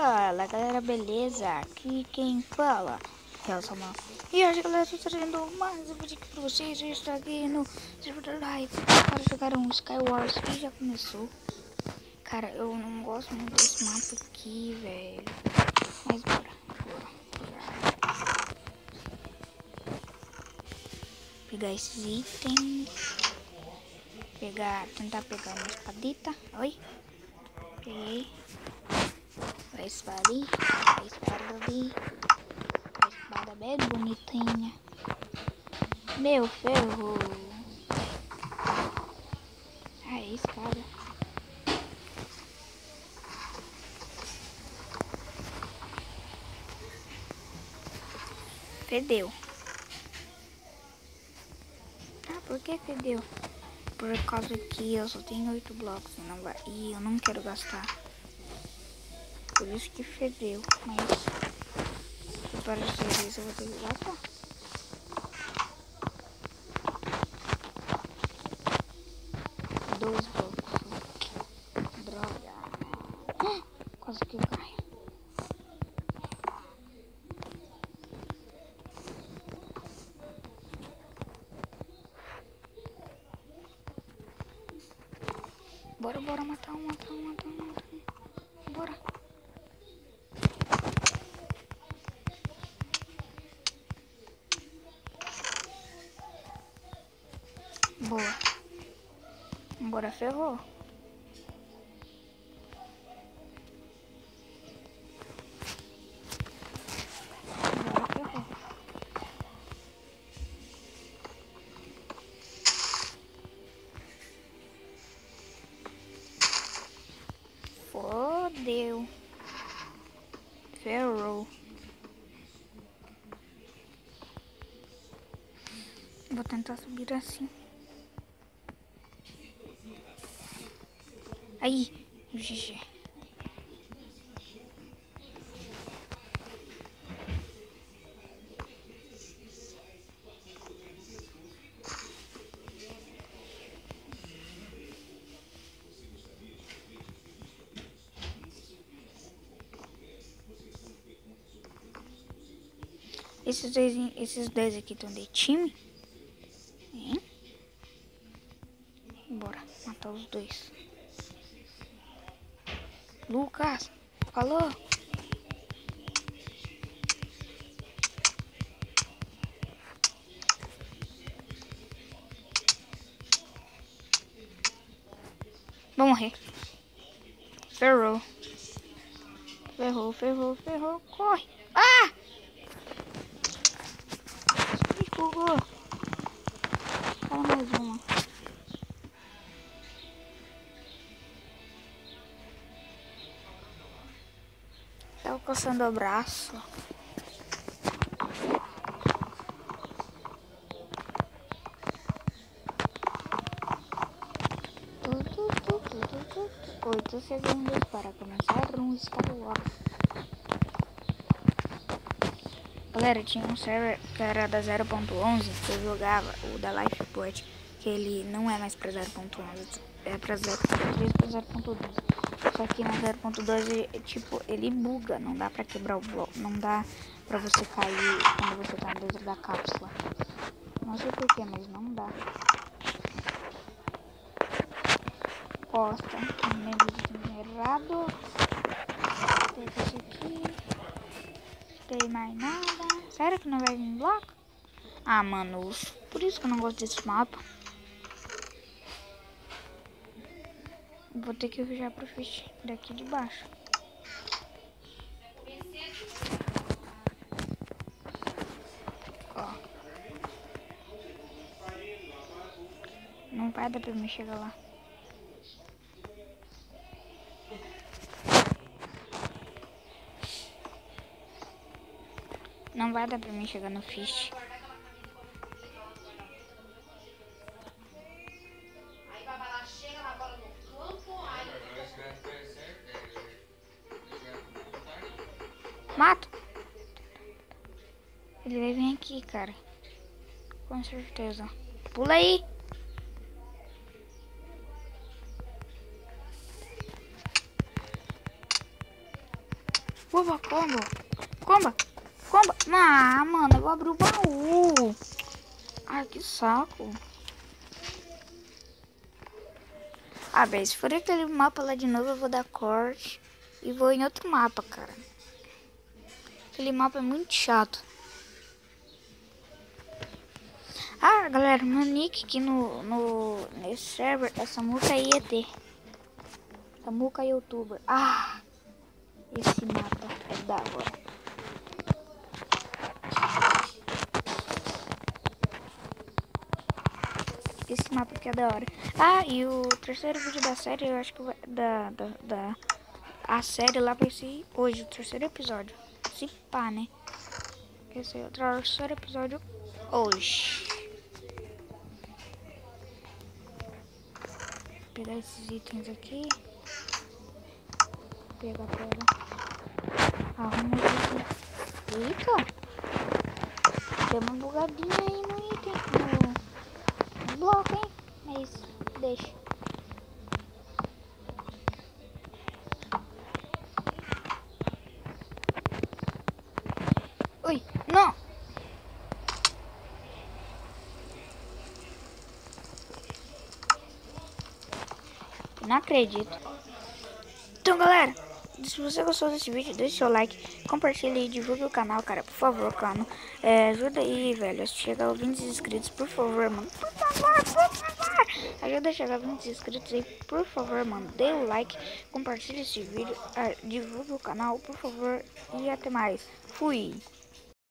Fala galera, beleza? Aqui quem fala é o Samuel. E hoje galera, eu estou trazendo mais um vídeo aqui pra vocês. Eu estou aqui no servidor live para jogar um Skywars que já começou. Cara, eu não gosto muito desse mapa aqui, velho. Mas bora. Pegar esses itens. Tentar pegar uma espadita. Oi. Peguei. A espada ali. A espada ali. A espada bem bonitinha. Meu ferro. Aí, espada. Fedeu. Ah, por que fedeu? Por causa que eu só tenho 8 blocos e eu não quero gastar. Por isso que fedeu. Mas para ser isso eu vou ter que gastar. Dois blocos. Droga. Quase que eu caio. Bora matar um. Bora. Boa. Bora, ferrou. Fodeu. Ferrou. Vou tentar subir assim. Aí, GG. Esses dois aqui estão de time? Hein? Bora matar os dois. Lucas, falou? Vou morrer. Ferrou. Corre. Ah! Bugou. Fala mais uma. Tava coçando o braço. Oito segundos para começar um Skywars. Galera, tinha um server que era da 0.11 que eu jogava, o da Lifeport, que ele não é mais pra 0.11, é pra 0.3 pra 0.12. Só que na 0.12, tipo, ele buga, não dá pra quebrar o bloco, não dá pra você cair quando você tá dentro da cápsula. Não sei porquê, mas não dá. Costa, minerado. Tem esse aqui. Tem mais nada. Sério que não vai vir bloco? Ah, mano, por isso que eu não gosto desse mapa. Vou ter que viajar pro fish daqui de baixo. Ó. Não vai dar pra mim chegar lá. Não vai dar pra mim chegar no fish. Mato. Ele vai vir aqui, cara. Com certeza. Pula aí. Opa, combo. Comba. Comba. Ah, mano, eu vou abrir o baú. Ai, que saco. Ah, bem, se for aquele mapa lá de novo, eu vou dar corte. E vou em outro mapa, cara. Aquele mapa é muito chato. Ah, galera, meu nick aqui nesse server é Samuca IET. Samuca YouTuber. Ah, esse mapa é da hora. Esse mapa aqui é da hora. Ah, e o terceiro vídeo da série, eu acho que vai... A série lá vai ser hoje, o terceiro episódio. Se pá, né? Esse é o terceiro episódio hoje. Vou pegar esses itens aqui. Pega. Arruma o item. Eita! Deu uma bugadinha aí no item. No bloco, hein? Mas deixa. Ui, não! Não acredito. Então, galera, se você gostou desse vídeo, deixe seu like, compartilhe e divulgue o canal, cara, por favor, cara. Ajuda aí, velho, chega a 20 inscritos, por favor, mano. Por favor. Ajuda a chegar a 20 inscritos aí, por favor, mano. Dê o like, compartilhe esse vídeo, divulgue o canal, por favor. E até mais. Fui.